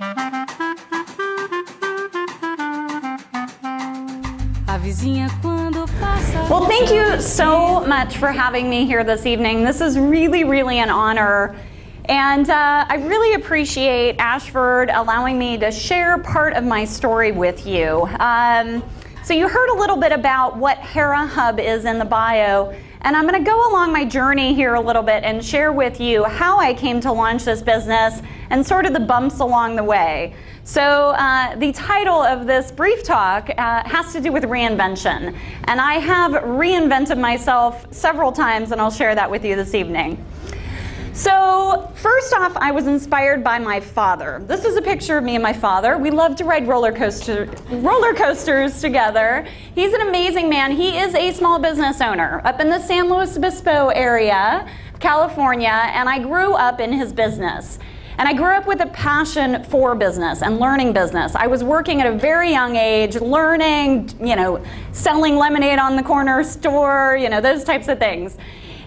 Well, thank you so much for having me here this evening. This is really, really an honor. And I really appreciate Ashford allowing me to share part of my story with you. So you heard a little bit about what Hera Hub is in the bio, and I'm going to go along my journey here a little bit and share with you how I came to launch this business and sort of the bumps along the way. So the title of this brief talk has to do with reinvention, and I have reinvented myself several times, and I'll share that with you this evening. So first off, I was inspired by my father. This is a picture of me and my father. We love to ride roller coasters together. He's an amazing man. He is a small business owner up in the San Luis Obispo area, California, and I grew up in his business. And I grew up with a passion for business and learning business. I was working at a very young age, learning, selling lemonade on the corner store, those types of things.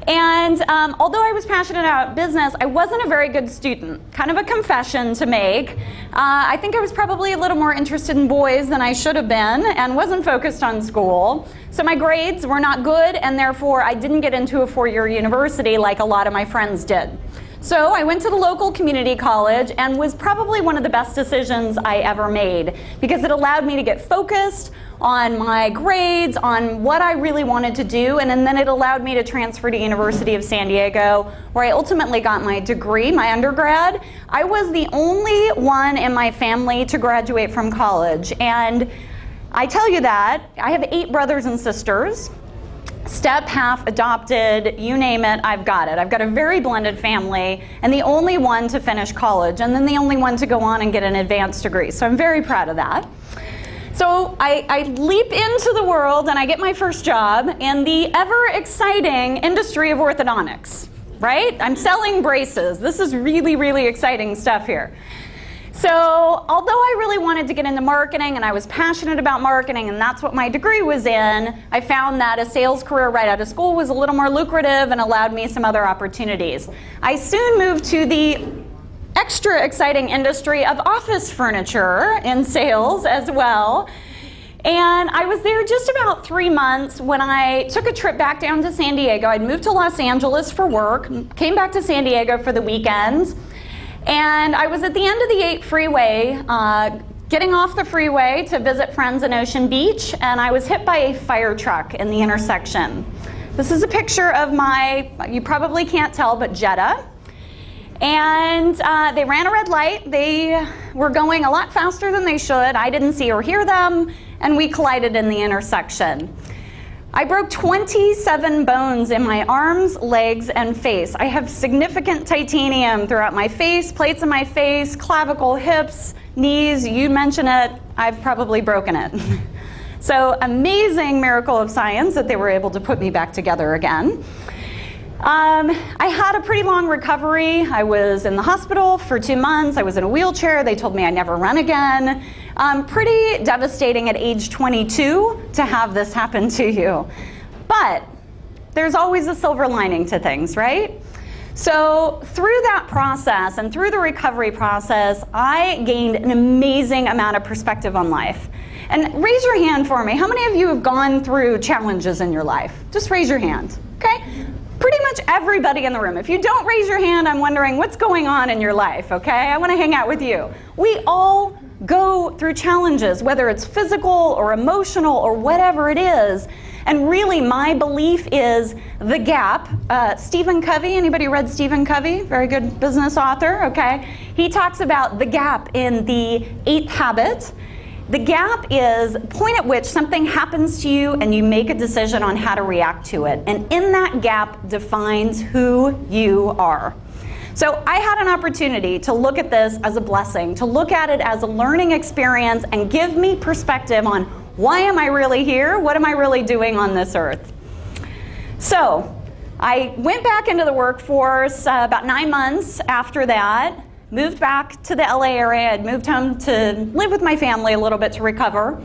And although I was passionate about business, I wasn't a very good student. Kind of a confession to make. I think I was probably a little more interested in boys than I should have been and wasn't focused on school. So my grades were not good, and therefore I didn't get into a four-year university like a lot of my friends did. So I went to the local community college, and was probably one of the best decisions I ever made, because it allowed me to get focused on my grades, on what I really wanted to do, and then it allowed me to transfer to University of San Diego, where I ultimately got my degree, my undergrad. I was the only one in my family to graduate from college, and I tell you that, I have 8 brothers and sisters. Step, half, adopted, you name it, I've got it. I've got a very blended family, and the only one to finish college, and then the only one to go on and get an advanced degree. So I'm very proud of that. So I leap into the world, and I get my first job in the ever exciting industry of orthodontics, right? I'm selling braces. This is really, really exciting stuff here. So although I really wanted to get into marketing, and I was passionate about marketing, and that's what my degree was in, I found that a sales career right out of school was a little more lucrative and allowed me some other opportunities. I soon moved to the extra exciting industry of office furniture in sales as well. And I was there just about 3 months when I took a trip back down to San Diego. I'd moved to Los Angeles for work, came back to San Diego for the weekend. And I was at the end of the 8 freeway, getting off the freeway to visit friends in Ocean Beach, and I was hit by a fire truck in the intersection. This is a picture of my, you probably can't tell, but Jetta. And they ran a red light. They were going a lot faster than they should. I didn't see or hear them, and we collided in the intersection. I broke 27 bones in my arms, legs, and face. I have significant titanium throughout my face, plates in my face, clavicle, hips, knees, you mention it, I've probably broken it. So amazing miracle of science that they were able to put me back together again. I had a pretty long recovery. I was in the hospital for 2 months. I was in a wheelchair. They told me I'd never run again. Pretty devastating at age 22 to have this happen to you. But there's always a silver lining to things, right? So through that process and through the recovery process, I gained an amazing amount of perspective on life. And raise your hand for me. How many of you have gone through challenges in your life? Just raise your hand, okay? Pretty much everybody in the room. If you don't raise your hand, I'm wondering what's going on in your life, okay? I want to hang out with you. We all go through challenges, whether it's physical or emotional or whatever it is. And really, my belief is the gap. Stephen Covey, anybody read Stephen Covey? Very good business author, okay? He talks about the gap in the 8th habit. The gap is the point at which something happens to you and you make a decision on how to react to it. And in that gap defines who you are. So I had an opportunity to look at this as a blessing, to look at it as a learning experience and give me perspective on why am I really here? What am I really doing on this earth? So I went back into the workforce about 9 months after that. Moved back to the LA area. I'd moved home to live with my family a little bit to recover.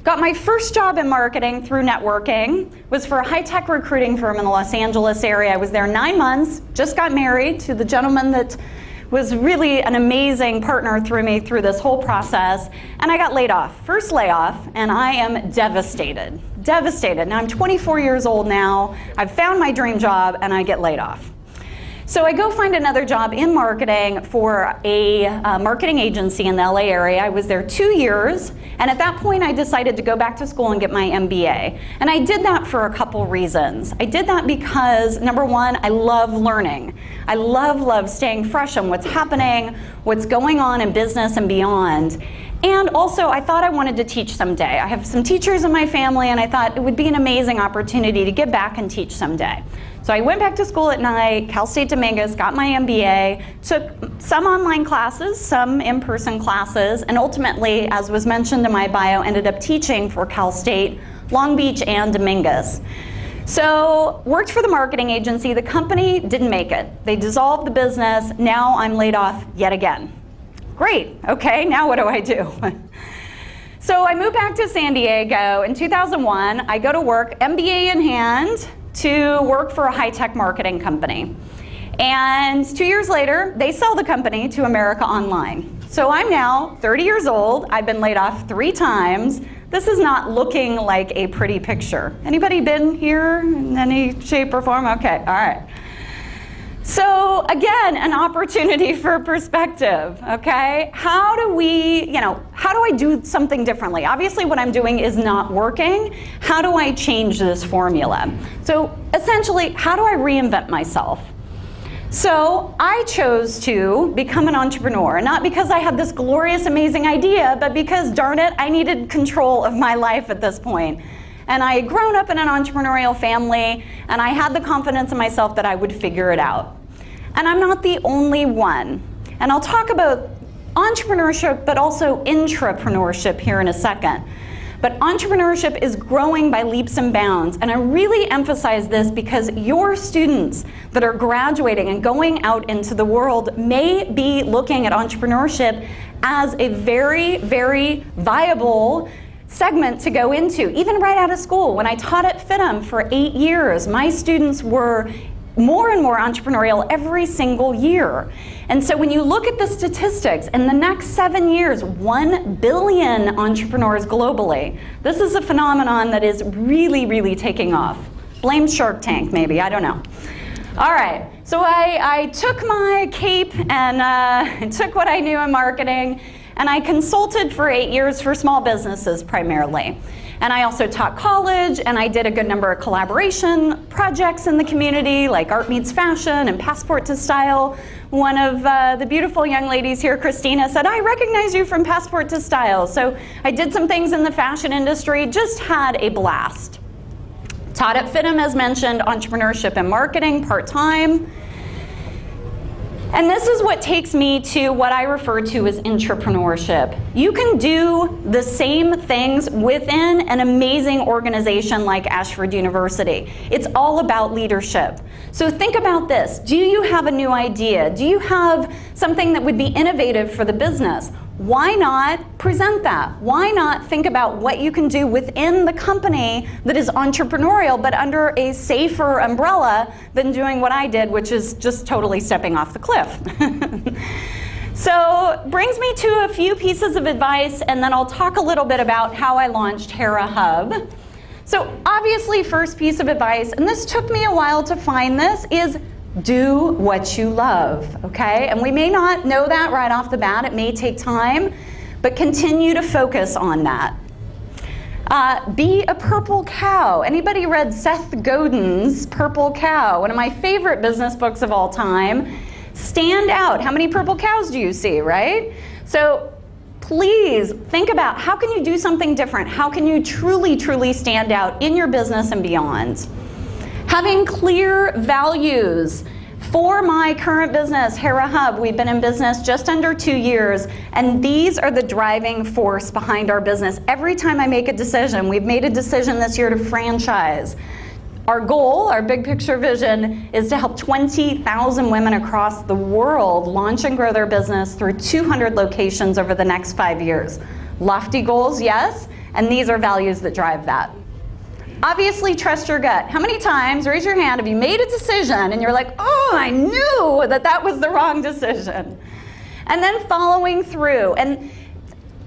Got my first job in marketing through networking. Was for a high-tech recruiting firm in the Los Angeles area. I was there 9 months, just got married to the gentleman that was really an amazing partner through me through this whole process, and I got laid off. First layoff, and I am devastated. Devastated. Now I'm 24 years old now, I've found my dream job, and I get laid off. So I go find another job in marketing for a marketing agency in the LA area. I was there 2 years, and at that point I decided to go back to school and get my MBA. And I did that for a couple reasons. I did that because, number one, I love learning. I love staying fresh on what's happening, what's going on in business and beyond. And also, I thought I wanted to teach someday. I have some teachers in my family, and I thought it would be an amazing opportunity to get back and teach someday. So I went back to school at night, Cal State Dominguez, got my MBA, took some online classes, some in-person classes, and ultimately, as was mentioned in my bio, ended up teaching for Cal State, Long Beach, and Dominguez. So worked for the marketing agency. The company didn't make it. They dissolved the business. Now I'm laid off yet again. Great, okay, now what do I do? So I moved back to San Diego in 2001. I go to work, MBA in hand, to work for a high-tech marketing company. And 2 years later, they sell the company to America Online. So I'm now 30 years old. I've been laid off 3 times. This is not looking like a pretty picture. Anybody been here in any shape or form? Okay, all right. So again, an opportunity for perspective, okay? How do I do something differently? Obviously what I'm doing is not working. How do I change this formula? So essentially, how do I reinvent myself? So I chose to become an entrepreneur, not because I had this glorious, amazing idea, but because, darn it, I needed control of my life at this point. And I had grown up in an entrepreneurial family, and I had the confidence in myself that I would figure it out. And I'm not the only one. And I'll talk about entrepreneurship, but also intrapreneurship here in a second. But entrepreneurship is growing by leaps and bounds. And I really emphasize this because your students that are graduating and going out into the world may be looking at entrepreneurship as a very, very viable segment to go into. Even right out of school, when I taught at FITM for 8 years, my students were more and more entrepreneurial every single year. And so when you look at the statistics, in the next 7 years, 1 billion entrepreneurs globally. This is a phenomenon that is really, really taking off. Blame Shark Tank, maybe, I don't know. All right, so I took my cape and took what I knew in marketing, and I consulted for 8 years for small businesses primarily. And I also taught college, and I did a good number of collaboration projects in the community, like Art Meets Fashion and Passport to Style. One of the beautiful young ladies here, Christina, said, I recognize you from Passport to Style. So I did some things in the fashion industry, just had a blast. Taught at FITM, as mentioned, entrepreneurship and marketing part-time. And this is what takes me to what I refer to as intrapreneurship. You can do the same things within an amazing organization like Ashford University. It's all about leadership. So think about this. Do you have a new idea? Do you have something that would be innovative for the business? Why not present that? Why not think about what you can do within the company that is entrepreneurial, but under a safer umbrella than doing what I did, which is just totally stepping off the cliff. So brings me to a few pieces of advice, and then I'll talk a little bit about how I launched Hera Hub. So obviously, first piece of advice, and this took me a while to find this, is do what you love, okay? And we may not know that right off the bat. It may take time, but continue to focus on that. Be a purple cow. Anybody read Seth Godin's Purple Cow? One of my favorite business books of all time. Stand out. How many purple cows do you see, right? So please think about how can you do something different? How can you truly, truly stand out in your business and beyond? Having clear values. For my current business, Hera Hub, we've been in business just under 2 years, and these are the driving force behind our business. Every time I make a decision, we've made a decision this year to franchise. Our goal, our big picture vision, is to help 20,000 women across the world launch and grow their business through 200 locations over the next 5 years. Lofty goals, yes, and these are values that drive that. Obviously, trust your gut. How many times, raise your hand, have you made a decision and you're like, oh, I knew that that was the wrong decision? And then following through. And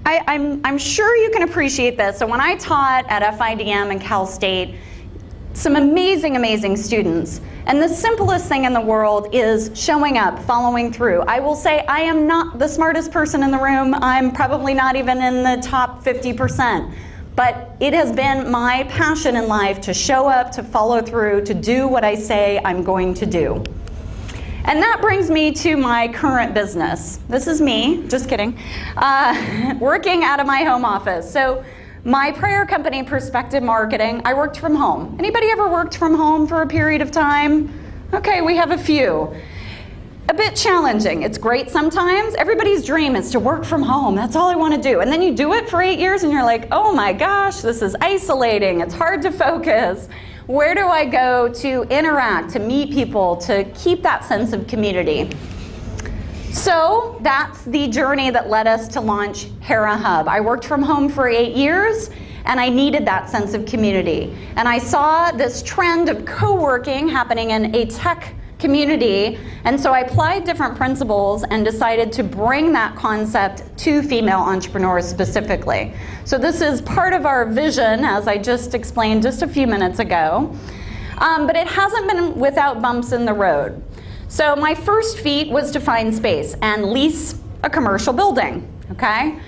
I'm sure you can appreciate this. So when I taught at FIDM and Cal State, some amazing, amazing students. And the simplest thing in the world is showing up, following through. I will say I am not the smartest person in the room. I'm probably not even in the top 50%. But it has been my passion in life to show up, to follow through, to do what I say I'm going to do. And that brings me to my current business. This is me, just kidding, working out of my home office. So my prayer company, Perspective Marketing, I worked from home. Anybody ever worked from home for a period of time? Okay, we have a few. A bit challenging. It's great sometimes. Everybody's dream is to work from home. That's all I want to do. And then you do it for 8 years and you're like, oh my gosh, this is isolating. It's hard to focus. Where do I go to interact, to meet people, to keep that sense of community? So that's the journey that led us to launch Hera Hub. I worked from home for 8 years and I needed that sense of community. And I saw this trend of co-working happening in a tech community, and so I applied different principles and decided to bring that concept to female entrepreneurs specifically. So this is part of our vision, as I just explained just a few minutes ago, but it hasn't been without bumps in the road. So my first feat was to find space and lease a commercial building, okay?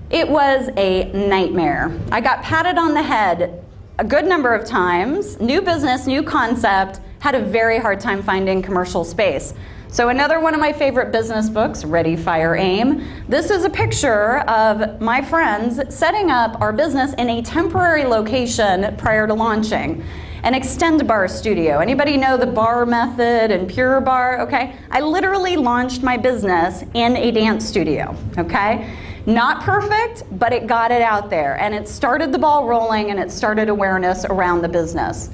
It was a nightmare. I got patted on the head a good number of times, new business, new concept, had a very hard time finding commercial space. So another one of my favorite business books, Ready, Fire, Aim. This is a picture of my friends setting up our business in a temporary location prior to launching. An extend bar studio. Anybody know the bar method and pure bar? Okay, I literally launched my business in a dance studio, okay? Not perfect, but it got it out there and it started the ball rolling and it started awareness around the business.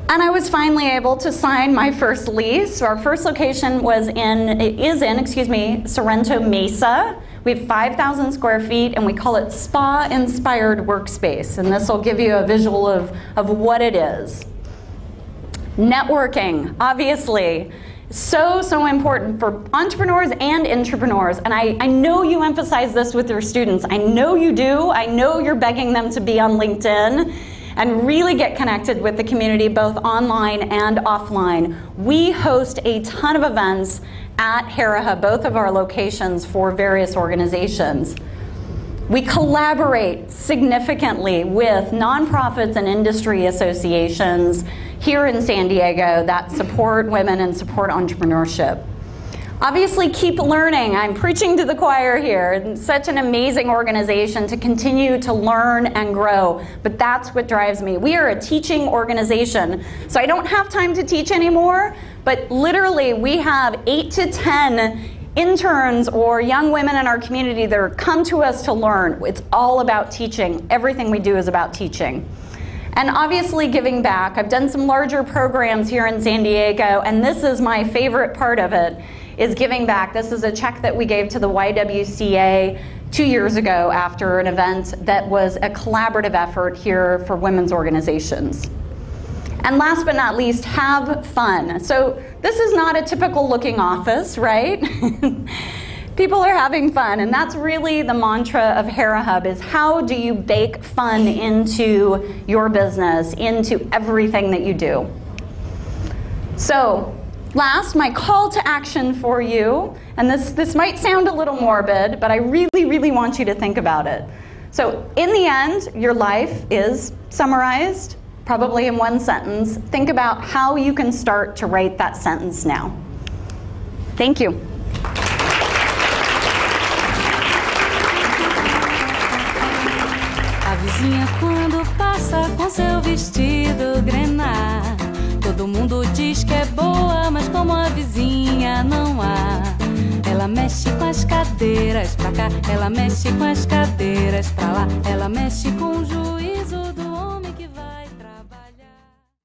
And I was finally able to sign my first lease. So our first location is in Sorrento Mesa. We have 5,000 square feet and we call it spa-inspired workspace. And this will give you a visual of what it is. Networking, obviously, so important for entrepreneurs and intrapreneurs. And I know you emphasize this with your students. I know you do. I know you're begging them to be on LinkedIn and really get connected with the community both online and offline. We host a ton of events at Hera Hub, both of our locations, for various organizations. We collaborate significantly with nonprofits and industry associations here in San Diego that support women and support entrepreneurship. Obviously, keep learning. I'm preaching to the choir here. It's such an amazing organization to continue to learn and grow, but that's what drives me. We are a teaching organization, so I don't have time to teach anymore, but literally we have 8 to 10 interns or young women in our community that come to us to learn. It's all about teaching. Everything we do is about teaching. And obviously giving back. I've done some larger programs here in San Diego, and this is my favorite part of it, is giving back. This is a check that we gave to the YWCA 2 years ago after an event that was a collaborative effort here for women's organizations. And last but not least, have fun. So this is not a typical looking office, right? People are having fun, and that's really the mantra of Hera Hub, is how do you bake fun into your business, into everything that you do. So last, my call to action for you, and this might sound a little morbid, but I really want you to think about it. So in the end, your life is summarized probably in one sentence. Think about how you can start to write that sentence now. Thank you. A vizinha quando passa com seu vestido grená, todo mundo diz que é boa, mas como a vizinha não há. Ela mexe com as cadeiras pra cá, ela mexe com as cadeiras pra lá, ela mexe com o juiz.